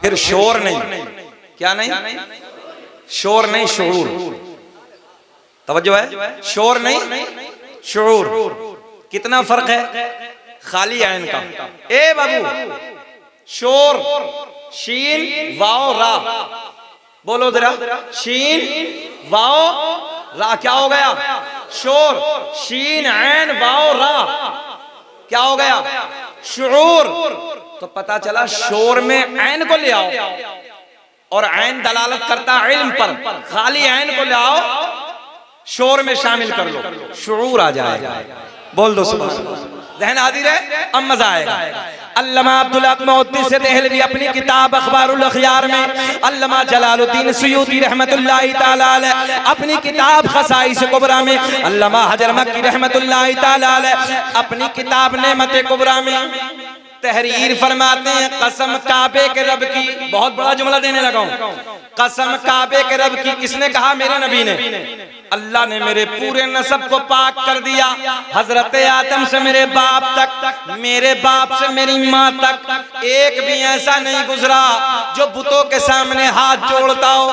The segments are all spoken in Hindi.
फिर शोर नहीं। क्या नहीं? शोर नहीं, शऊर। तवज्जो है, शोर नहीं शऊर। कितना फर्क है खाली आयन का। ए बाबू, शोर शीन वाओ रा, बोलो जरा, शीन वाओ रा, क्या हो गया? शोर शीन ऐन वाओ रा, क्या हो गया? शऊर। तो पता चला शोर में ऐन को ले आओ, और ऐन दलालत करता है इल्म पर, खाली ऐन को ले आओ, शोर में शामिल कर लो, शऊर आ जाएगा। बोल दो सुभान अल्लाह। ज़हन हाजिर है, अब मजा आएगा। अल्लामा अब्दुल हक मौदूदी से देहलवी अपनी किताब अखबारुल अखयार में, अल्लामा जलालुद्दीन सुयूती रहमतुल्लाहि ताला अलैह अपनी किताब खसाइस कुबरा में, अल्लामा हजर मक्की रहमतुल्लाहि ताला अलैह अपनी किताब नेमत कुबरा में तहरीर फरमाते हैं, कसम काबे के रब की, बहुत बड़ा जुमला देने लगा हूं, कसम काबे के रब की। किसने कहा? मेरे नबी ने। अल्लाह ने मेरे पूरे नसब को पाक कर दिया, हजरत आदम से मेरे बाप तक, मेरे बाप से मेरी माँ तक एक भी ऐसा नहीं गुजरा जो बुतों के सामने हाथ जोड़ता हो,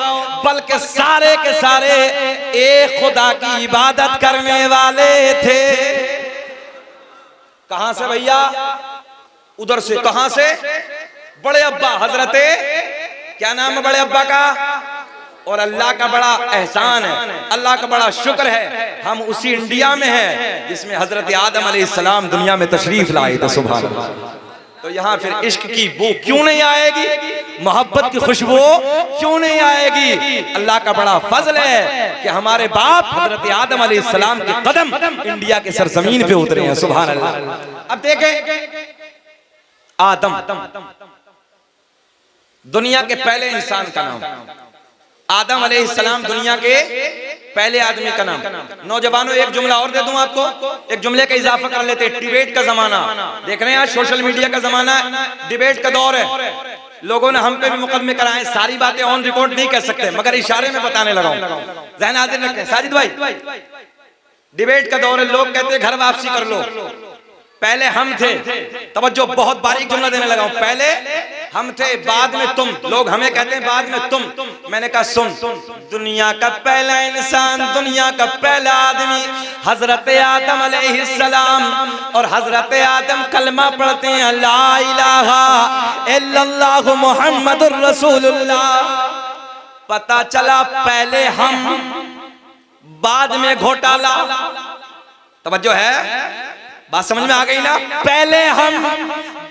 बल्कि सारे के सारे एक खुदा की इबादत करने वाले थे। कहां से भैया? उधर से। कहां से? बड़े अब्बा हजरते, क्या नाम है बड़े अब्बा का? और अल्लाह का बड़ा एहसान है, अल्लाह का बड़ा शुक्र है, हम उसी इंडिया में हैं जिसमें हजरत आदम अलैहिस्सलाम दुनिया में तशरीफ लाए थे। सुभान अल्लाह। तो यहाँ फिर इश्क की बू क्यों नहीं आएगी? मोहब्बत की खुशबू क्यों नहीं आएगी? अल्लाह का बड़ा फजल है कि हमारे बाप हजरत आदम अलैहिस्सलाम के कदम इंडिया के सरजमीन पे उतरे हैं। सुभान अल्लाह। अब देखें, आदम दुनिया के पहले इंसान का नाम, आदम अलैहिस्सलाम दुनिया के पहले आदमी का नाम। नौजवानों एक जुमला और दे दूं आपको, एक जुमले का इजाफा कर लेते हैं। डिबेट का जमाना देख रहे हैं, आज सोशल मीडिया का जमाना है, डिबेट का दौर है। लोगों ने हम पे भी मुकदमे कराए, सारी बातें ऑन रिकॉर्ड नहीं कर सकते, मगर इशारे में बताने लगा हूं। ज़हन हाजिर रखें। साजिद भाई, डिबेट का दौर है, लोग कहते हैं घर वापसी कर लो। पहले हम थे, तवज्जो, बहुत बारीक जुमला देने लगा हूं, पहले हम थे, बाद में तुम। लोग हमें कहते हैं बाद में तुम, मैंने कहा सुन, दुनिया का पहला इंसान, दुनिया का पहला आदमी हजरत आदम अलैहिस्सलाम, और हजरत आदम कलमा पढ़ते हैं, ला इलाहा इल्लल्लाहु मुहम्मदुर रसूलुल्लाह। पता चला पहले हम, बाद में घोटाला। तवज्जो है, बात समझ में आ गई ना? पहले हम,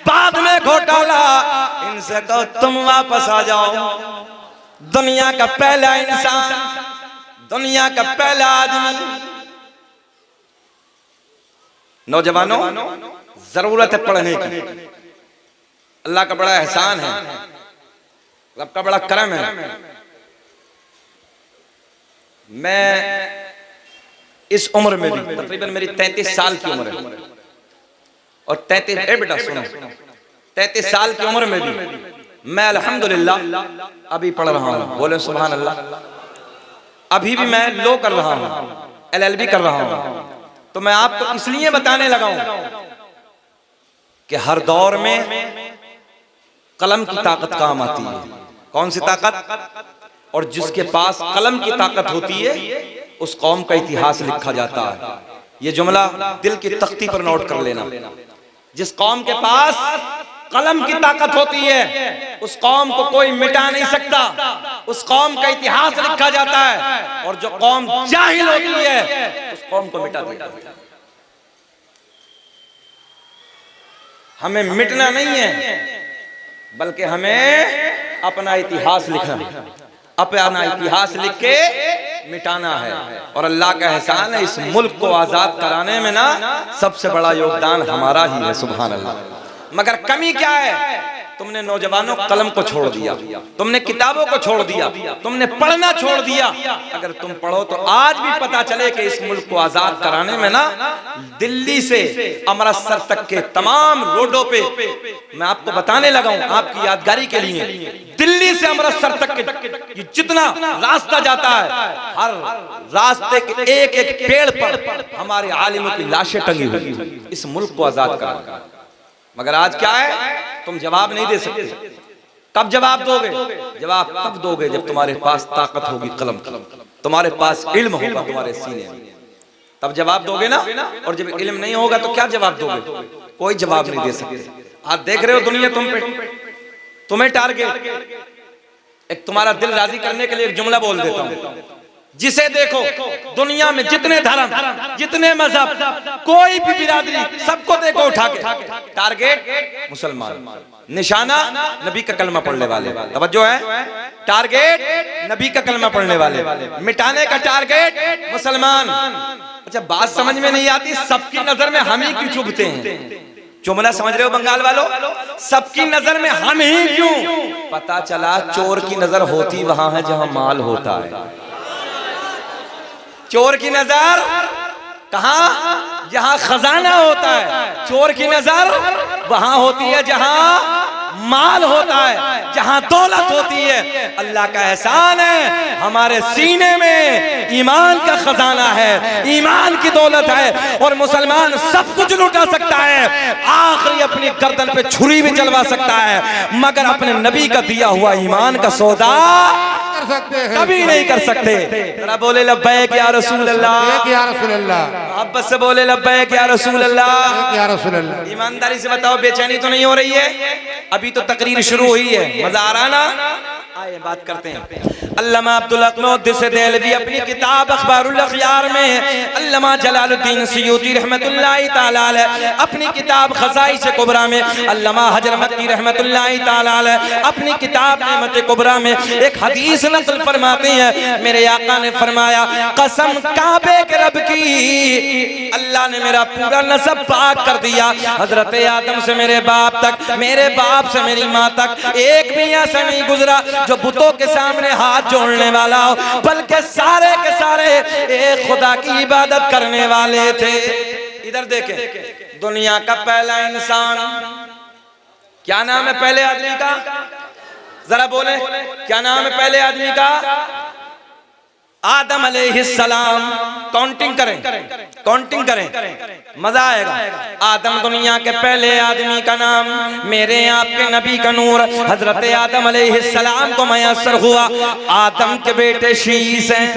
बाद में घोटाला। इनसे कहो तुम वापस आ जाओ। दुनिया का पहला इंसान, दुनिया का पहला आदमी। नौजवानों, जरूरत है पढ़ने की। अल्लाह का बड़ा एहसान है, रब का बड़ा करम है। मैं इस उम्र में भी, तकरीबन मेरी 33 साल की उम्र है, और 33 बेटा सुनो, 33 साल की उम्र में भी मैं अल्हम्दुलिल्लाह अभी पढ़ रहा हूँ। बोले सुभान अल्लाह। अभी भी मैं लो कर रहा हूँ, LLB कर रहा हूँ। तो मैं आपको इसलिए बताने लगा हूँ कि हर दौर में कलम की ताकत काम आती है। कौन सी ताकत? और जिसके पास कलम की ताकत होती है उस कौम का इतिहास लिखा जाता है। ये जुमला दिल की तख्ती पर नोट कर लेना। जिस कौम के पास कलम की ताकत होती है उस कौम को कोई मिटा नहीं सकता, उस कौम का इतिहास लिखा जाता है। और जो कौम जाहिल होती है उस कौम को मिटा देता है। हमें मिटना नहीं है, बल्कि हमें अपना इतिहास लिखना, अपना इतिहास लिख के मिटाना है। और अल्लाह का एहसान है, इस मुल्क को आजाद कराने में ना सबसे बड़ा योगदान हमारा ही है। सुभान अल्लाह। मगर कमी क्या है? तुमने नौजवानों कलम को छोड़ दिया, तुमने किताबों को छोड़ दिया, तुमने पढ़ना छोड़ दिया। अगर तुम पढ़ो तो आज भी पता चले कि इस मुल्क को आजाद कराने में ना दिल्ली से अमृतसर तक के तमाम रोडों पे, मैं आपको बताने लगा हूं आपकी यादगारी के लिए, दिल्ली से अमृतसर तक के जितना रास्ता जाता है, हर रास्ते के एक एक पेड़ पर हमारे आलिमों की लाशें टंगी हुई इस मुल्क को आजाद कराने। मगर आज क्या है? तुम जवाब नहीं दे सकते। कब जवाब दोगे? जवाब तब दोगे जब तुम्हारे पास ताकत होगी कलम की, तुम्हारे पास इल्म होगा तुम्हारे सीने में, तब जवाब दोगे ना। और जब इल्म नहीं होगा तो क्या जवाब दोगे? कोई जवाब नहीं दे सकते। आप देख रहे हो दुनिया तुम पे, तुम्हें टारगेट, एक तुम्हारा दिल राजी करने के लिए एक जुमला बोल देता हूं, जिसे देखो दुनिया में जितने धर्म, जितने मजहब, कोई भी बिरादरी, सबको देखो उठा के, टारगेट मुसलमान, निशाना नबी का कलमा पढ़ने वाले। तवज्जो है, टारगेट नबी का कलमा पढ़ने वाले, मिटाने का टारगेट मुसलमान। अच्छा बात समझ में नहीं आती, सबकी नजर में हम ही क्यों चुभते हैं? जुमला समझ रहे हो बंगाल वालों? सबकी नजर में हम ही क्यों? पता चला चोर की नजर होती वहां है जहां माल होता है। चोर की नजर कहां? जहां खजाना होता है। चोर की नजर वहां होती है जहां माल होता है, जहां दौलत होती है। अल्लाह का एहसान है, हमारे सीने में ईमान का खजाना है, ईमान की दौलत है। और मुसलमान सब कुछ लुटा सकता है, आखिरी अपनी गर्दन पे छुरी भी चलवा सकता है, मगर अपने नबी का दिया हुआ ईमान का सौदा कभी नहीं कर सकते। जरा बोले लब्बैक या रसूल अल्लाह, या रसूल अल्लाह, मोहब्बत से बोले लब्बैक या रसूल अल्लाह, या रसूल अल्लाह। ईमानदारी से बताओ, बेचैनी तो नहीं हो रही है? अभी तो तकरीर शुरू हुई है, मजा आ रहा ना? आइए बात करते हैं। अल्लामा अब्दुल हक मुहद्दिस देहलवी अपनी किताब अखबारुल अखयार में, अल्लामा जलालुद्दीन सयूती रहमतुल्लाहि तआला अलैह अपनी किताब खसाइस कुबरा में, अल्लामा हजर मक्की रहमतुल्लाहि तआला अलैह अपनी किताब नेमत कुबरा में एक हदीस नक़ल फरमाते हैं, मेरे आका ने फरमाया, कसम काबे के रब की, अल्लाह ने मेरा पूरा नसब पाक कर दिया, हजरत आदम से मेरे बाप तक, मेरे बाप से मेरी माँ तक, एक भी ऐसा नहीं गुजरा जो बुतों के सामने हाथ जोड़ने वाला हो, बल्कि सारे के सारे एक खुदा की इबादत करने वाले थे। इधर देखें, दुनिया का पहला इंसान, क्या नाम है पहले आदमी का? जरा बोले, क्या नाम है पहले आदमी का? आदम अलैहिस्सलाम। काउंटिंग करें, काउंटिंग करें, मजा आएगा। आदम दुनिया के पहले आदमी का नाम, मेरे आपके नबी का नूर हजरत आदम अलैहिस्सलाम को मयस्सर हुआ। आदम के बेटे शीस हैं।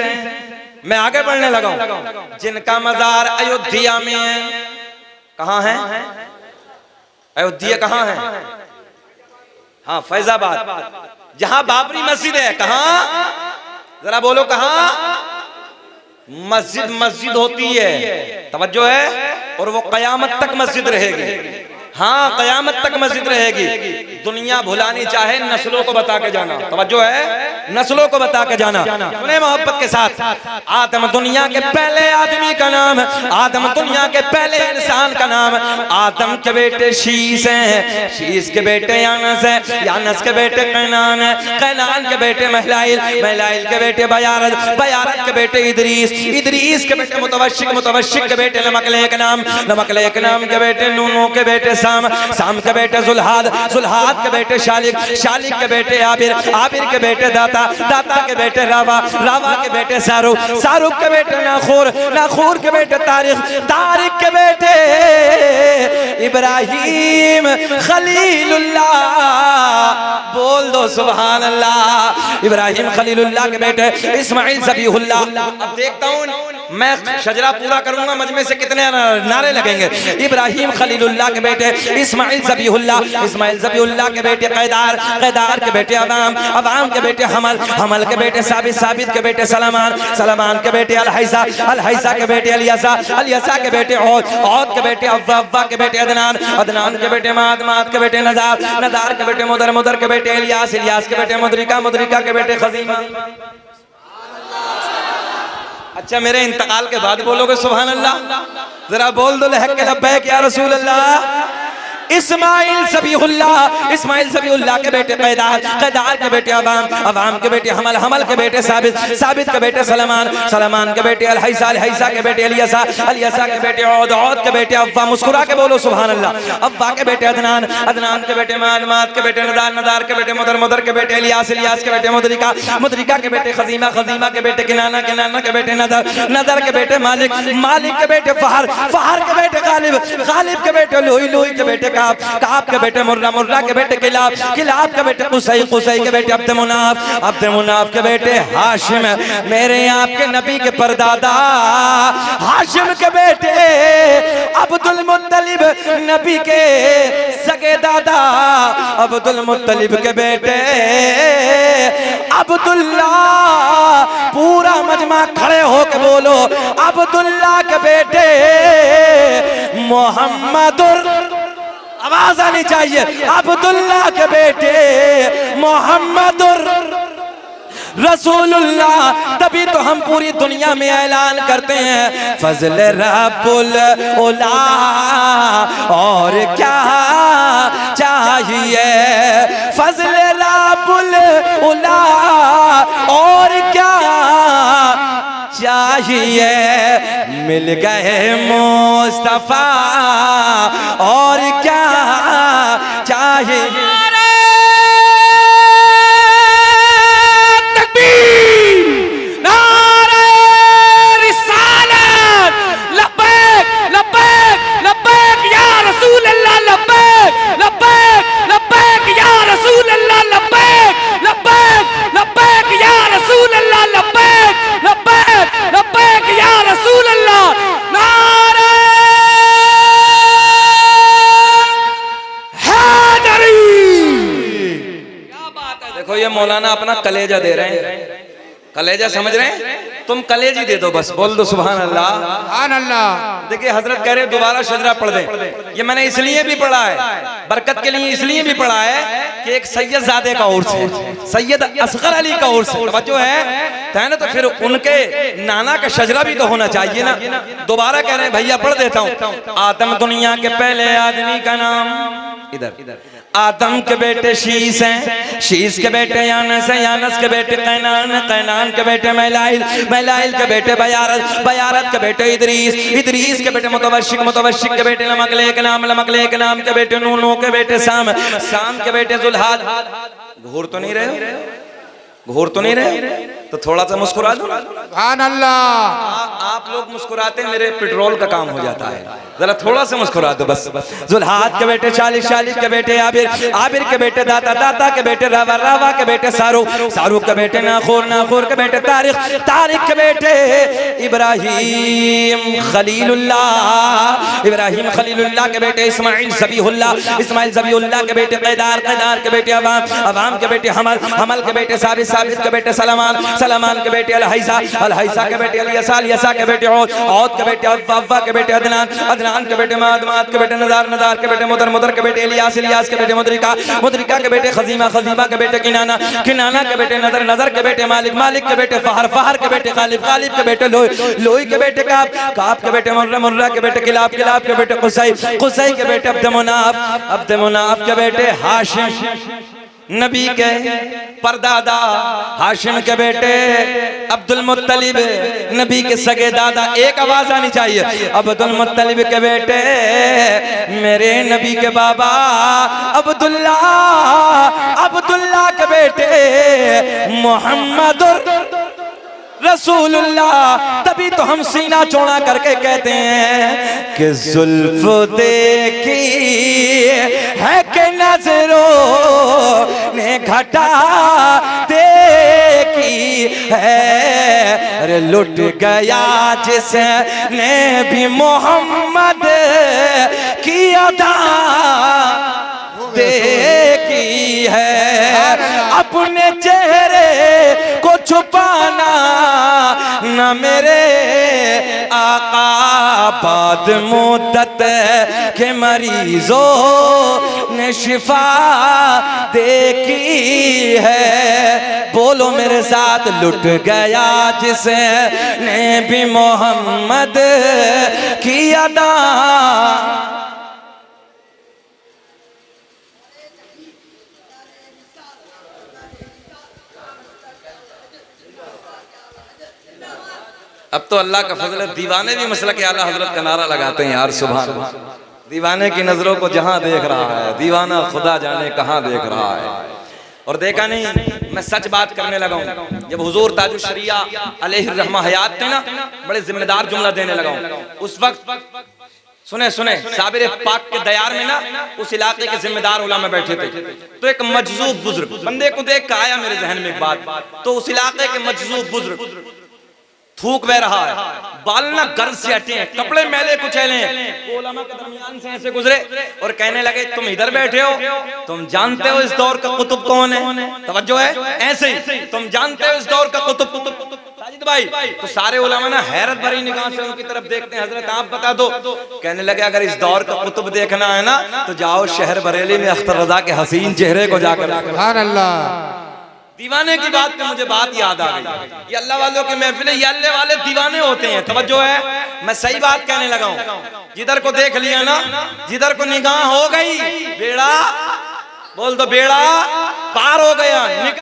मैं आगे बढ़ने लगा हूं, जिनका मजार अयोध्या में है। कहां है अयोध्या? कहां है? हाँ, फैजाबाद, जहां बाबरी मस्जिद है। कहां? जरा बोलो कहां? मस्जिद मस्जिद होती है, तवज्जो है, और वो कयामत तक मस्जिद रहेगी। हाँ, कयामत तक मस्जिद रहेगी। दुनिया भुलानी चाहे, नस्लों को बता के जाना, तवज्जो है, नस्लों को बता के जाना। सुने मोहब्बत के साथ, आदम दुनिया के पहले आदमी का नाम, आदम दुनिया के पहले इंसान का नाम। आदम के बेटे शीस हैं, शीस के बेटे यानस हैं, यानस के बेटे कैनान हैं, कैनान के बेटे महलाइल, महलाइल के बेटे बयारत, बयारत के बेटे इदरीस, इदरीस के बेटे मुतवश्शिक, मुतवश्शिक के बेटे नमकलेक नाम, नमकलेक नाम के बेटे नूनू के बेटे साम, साम के बेटे जुल्हाद, जुल्हाद के बेटे शालिक, शालिक के बेटे आबिर, आबिर के बेटे दाता, दाता के बेटे रावा, रावा के बेटे शाहरुख, शाहरुख के बेटे नाखूर, नाखूर के बेटे तारिक, तारिक के बेटे इब्राहिम खलीलुल्लाह। बोल दो सुभान अल्लाह। इब्राहिम खलीलुल्लाह के बेटे इस्माइल ज़बीहुल्लाह। अब देखता हूँ मैं शजरा पूरा करूंगा, मजमे से कितने नारे लगेंगे। इब्राहिम खलीलुल्लाह के बेटे इस्माइल ज़बीहुल्लाह, इस्माइल ज़बीहुल्लाह के बेटे कैदार, कैदार के बेटे अवाम, अवाम के बेटे हमल, हमल के बेटे साबित, साबित के बेटे सलमान, सलमान के बेटे अलहैसा, अलहैसा के बेटे अलियसा, अलियसा के बेटे औद, औद के बेटे अव्वा, अव्वा के बेटे अदनान, अदनान के बेटे माद, माद के बेटे नज़ार, नज़ार के बेटे मुदर, मुदर के बेटे इलियास, इलियास के बेटे मुदरिका, मुदरिका के बेटे खजीमा। अच्छा, मेरे इंतकाल के बाद बोलोगे सुभान अल्लाह? जरा बोल दो लहक लब्बैक या रसूल अल्लाह। इस्माइल ज़बीहुल्लाह, इस्माइल ज़बीहुल्लाह के बेटे कैदार, कैदार के बेटे अवाम, अवाम के बेटे हमल, हमल के बेटे साबित, साबित के बेटे सलमान, सलमान के बेटे अलहैसा, अलहैसा के बेटे अलियसा, अलियसा के बेटे औद, औद के बेटे अव्वा। मुस्कुरा के बोलो सुभान अल्लाह। अव्वा के बेटे अदनान, अदनान के बेटे माद, माद के बेटे नदार, नदार के बेटे मुदर, मुदर के बेटे इलियास, इलियास के बेटे मुदरिका, मुदरिका के बेटे खजीमा, खजीमा के बेटे किनाना, किनाना के बेटे नदर, नदर के बेटे मालिक, मालिक के बेटे फहर, फहर के बेटे गालिब, गालिब के बेटे लोई, लोई के बेटे काब, काब के बेटे मुर्रा, मुर्रा के बेटे किलाब, किलाब के बेटे कुसै, कुसै के बेटे अब्द मुनाफ, अब्द मुनाफ के बेटे हाशिम, मेरे आपके नबी के परदादा हाशिम के बेटे अब्दुल मुत्तलिब, नबी के सगे दादा अब्दुल मुत्तलिब के बेटे अब्दुल्ला। पूरा मजमा खड़े होके बोलो, अब्दुल्ला के बेटे मोहम्मदुर, आवाज आनी चाहिए, अब्दुल्ला के बेटे मोहम्मदुर रसूलुल्लाह। तभी तो हम पूरी दुनिया में ऐलान करते हैं फजल रब्बुल उला, और क्या चाहिए, फजल रब्बुल उला और क्या चाहिए, मिल गए मुस्तफा और क्या चाहिए। मौलाना अपना कलेजा दे रहे हैं, कलेजा समझ रहे हैं, तुम कलेजी दे दो बस, बोल दो सुभान अल्लाह, सुभान अल्लाह। देखिए हजरत कह रहे दोबारा शजरा पढ़ दें, ये मैंने इसलिए भी पढ़ा है, बरकत के लिए इसलिए भी पढ़ा है कि एक सैयद ज़ादे का उर्स है, सैयद असगर अली का उर्स है, बच्चों है ना, तो फिर उनके नाना का शजरा भी तो होना चाहिए ना। दोबारा कह रहे हैं भैया पढ़ देता हूँ। आदम दुनिया के पहले आदमी का नाम, इधर आदम के बेटे शीश हैं, शीश के बेटे यानस हैं, यानस के बेटे कैनान, कैनान के बेटे मैलाइल, मैलाइल के बेटे बयारत, बयारत के बेटे इदरीस, इदरीस के बेटे मुतवशिक, मुतवशिक के बेटे लमकले के नाम, लमकले के नाम के बेटे नूह, नूह के बेटे साम, साम के बेटे जुल्हाद। घूर तो नहीं रहे, घूर तो नहीं रहे, तो थोड़ा सा मुस्कुरा दो, सुभान अल्लाह। आप लोग मुस्कुराते मेरे पेट्रोल का काम हो जाता है, जरा थोड़ा सा मुस्कुरा दो बस। जुल्हाद के बेटे शालिक, शालिक के बेटे आबिर, आबिर के बेटे दाता, दाता के बेटे रावा, रावा के बेटे सारूक, सारूक के बेटे नाखूर, नाखूर के बेटे तारिक, तारिक के बेटे इब्राहिम खलीलुल्लाह, इब्राहिम खलीलुल्लाह के बेटे इस्माइल ज़बीहुल्लाह, इस्माइल ज़बीहुल्लाह के बेटे कैदार, कैदार के बेटे अवाम, अवाम के बेटे हमल, हमल के बेटे साबित, साबित के बेटे सलमान, सलमान के बेटे अलहैसा, अलहैसा के बेटे अलियसा, अलियसा के बेटे औद, औद के बेटे अव्वा, अव्वा के बेटे अदनान, अदनान के बेटे माद, माद के बेटे नज़ार, नज़ार के बेटे मुदर, मुदर के बेटे इलियास, इलियास के बेटे मुदरिका, मुदरिका के बेटे खजीमा, खजीमा के बेटे किनाना, किनाना के बेटे नज़र, नज़र के बेटे मालिक, मालिक के बेटे फहर, फहर के बेटे गालिब, गालिब के बेटे लोई, लोई के बेटे काब, काब के बेटे मुर्रा, मुर्रा के बेटे किलाब, किलाब के बेटे कुसै, कुसै के बेटे अब्द मुनाफ, अब्द मुनाफ के बेटे हाशिम, नबी के परदादा, हाशिम के बेटे अब्दुल मुत्तलिब, नबी के सगे दादा। एक आवाज आनी चाहिए, अब्दुल मुत्तलिब के बेटे मेरे नबी के बाबा अब्दुल्ला, अब्दुल्ला के बेटे मोहम्मदुर रसूलुल्लाह। तभी तो हम सीना चौड़ा करके कहते हैं कि जुल्फ देखी है कि नजरों ने घटा देखी है, अरे लुट गया जिसने भी मोहम्मद की अदा देखी है, अपने चेहरे को छुपाना न मेरे आका बाद मुद्दत के मरीजों ने शिफा देखी है। बोलो मेरे साथ, लुट गया जिसने भी मोहम्मद की अदा। अब तो अल्लाह का फजल है, दीवाने भी मसला के आला हजरत का नारा लगाते हैं यार सुभान। दीवाने की नजरों को जहां देख रहा है, दीवाना खुदा जाने कहां देख रहा है। और देखा नहीं, मैं सच बात करने लगा हूं, जब हुजूर ताजुश शरिया अलैहि रहमा हयात थे ना, बड़े जिम्मेदार जुमला देने लगा हूं। उस वक्त सुने सुने, साबिर पाक के दयार में ना उस इलाके के जिम्मेदार उलमा बैठे थे। तो एक मजजूब बुजुर्ग बंदे को देख कर आया मेरे जहन में एक बात। तो उस इलाके के मजजूब बुजुर्ग थूक बह रहा है, बाल ना गर्द से हटे हैं, कपड़े मैले कुचैले हैं, उलमा के दरमियान से ऐसे गुजरे और कहने लगे तुम इधर बैठे हो, तुम जानते हो इस दौर का कुतुब कौन है? तवज्जो है, ऐसे ही तुम जानते हो इस दौर का कुतुब साजिद भाई? तो सारे उलमा ना हैरत भरी निगाह से उनकी तरफ देखते हैं, हजरत आप बता दो। कहने लगे अगर इस दौर का कुतुब देखना है ना तो जाओ शहर बरेली में अख्तर रजा के हसीन चेहरे को जाकर। सुभान अल्लाह। दीवाने की बात पे मुझे बात याद आ गई, ये अल्लाह वालों की महफिल, ये अल्लाह वाले दीवाने होते हैं। तवज्जो है, मैं सही बात कहने लगा हूं। जिधर को देख लिया ना, जिधर को निगाह हो गई, बेड़ा बोल दो, बेड़ा पार हो गया।